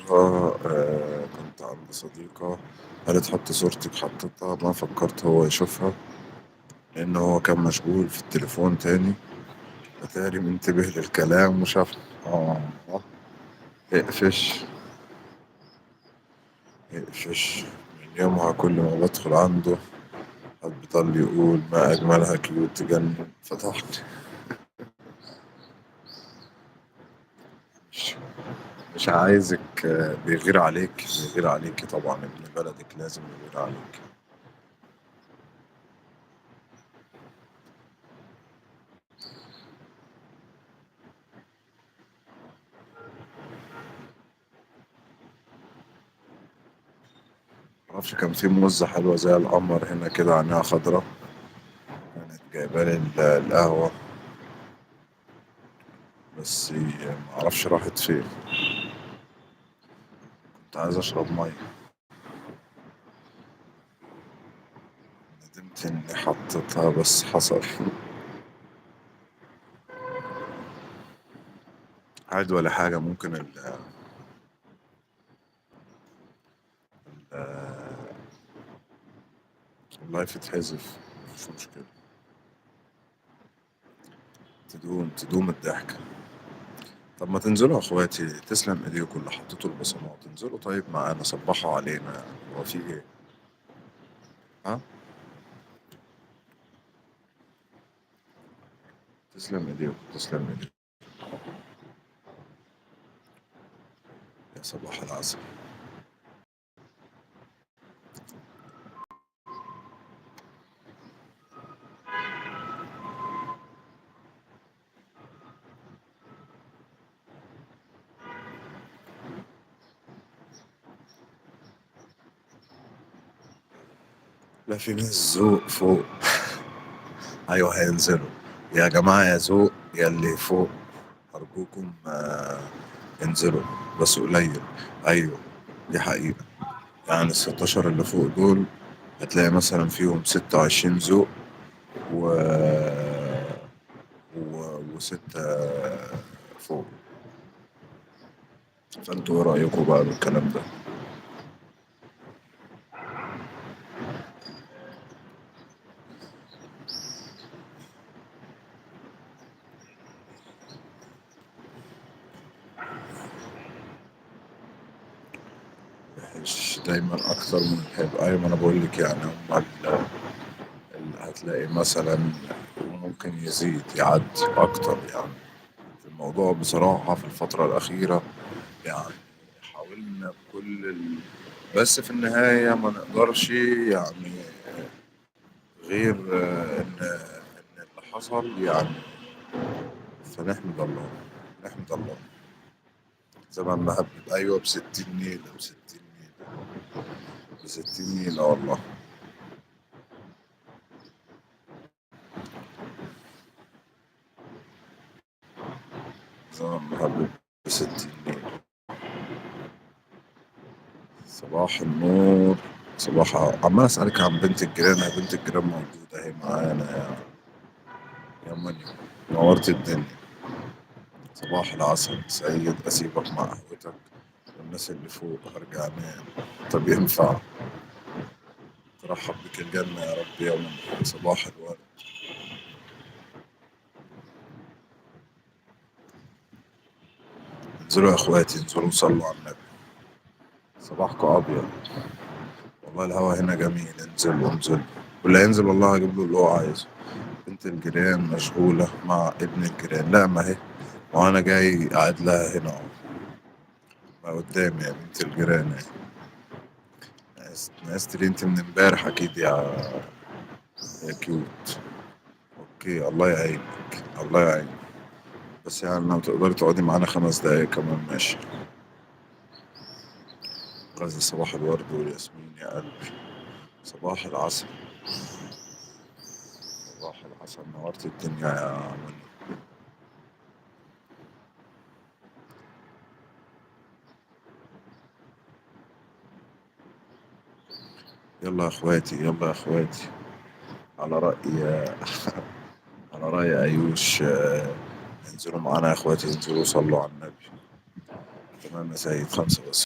مرة كنت عند صديقة، قالت حط صورتك، حطيتها ما فكرت هو يشوفها لأن هو كان مشغول في التليفون تاني. اتاري منتبه للكلام وشافها. اه. اقفش اقفش. من يومها كل ما بدخل عنده حد بيضل يقول ما أجملها كيوت تجنن فتحت. مش, مش عايزك، بيغير عليك، بيغير عليك طبعا، ابن بلدك لازم يغير عليك. معرفش، كان في موزة حلوة زي القمر هنا كده، عينيها خضرا، كانت جايبالي القهوة، بس معرفش راحت فين. كنت عايز أشرب مية، ندمت إني حطيتها بس حصل. عادي ولا حاجة، ممكن اللايف يتحذف، مفيش مشكلة. تدوم الضحكة. طب ما تنزلوا يا اخواتي، تسلم ايديكم اللي حطيتوا البصمات، تنزلوا طيب معانا صبحوا علينا. هو في ايه؟ ها؟ تسلم ايديكم، تسلم ايديكم. يا صباح العسل. لا، في ناس ذوق فوق. ايوه هينزلوا. يا جماعة يا ذوق يا اللي فوق، ارجوكم انزلوا، بس قليل. ايوه، دي حقيقة. يعني ال16 اللي فوق دول هتلاقي مثلا فيهم 26 ذوق و... وستة فوق. فانتوا ايه رأيكم بقى بالكلام ده؟ مش دايما اكتر من الحب، ايوه ما انا بقول لك، يعني هم هتلاقي مثلا ممكن يزيد يعدي اكتر يعني. في الموضوع بصراحة في الفترة الأخيرة يعني حاولنا بس في النهاية ما نقدرش يعني غير إن اللي حصل يعني، فنحمد الله، نحمد الله. زمان ما هبب، أيوة ب60 نيلة، ب60 نيلة، ب60 نيلة والله. زمان ما هبب ب60 نيلة. صباح النور. صباح. عمال أسألك عن بنت الجيران، هي بنت الجيران موجودة اهي معانا يا مني، نورت الدنيا. صباح العسل سيد، أسيبك مع قهوتك والناس اللي فوق هرجع أنام. طب ينفع؟ ترحب بك الجنة يا رب يا مني، صباح الورد. انزلوا يا اخواتي، انزلوا صلوا على النبي. صباحكم ابيض. والله الهوا هنا جميل، انزلوا انزلوا. واللي هينزل والله هجيب له اللي هو عايزه. بنت الجيران مشغولة مع ابن الجيران، لا ما هي، وانا جاي قاعد لها هنا اهو، ما قدامي يا بنت الجيران اهي. ناس انت من امبارح اكيد يا كيوت. اوكي، الله يعينك، الله يعينك. بس يعني لو تقدري تقعدي معانا 5 دقايق كمان ماشي. غزة صباح الورد والياسمين يا قلبي. صباح العسل. صباح العسل، نورت الدنيا يا منى. يلا يا اخواتي، يلا يا اخواتي. على رأي على رأي أيوش، انزلوا معانا يا اخواتي، انزلوا صلوا على النبي. تمام يا سيد، 5 بس.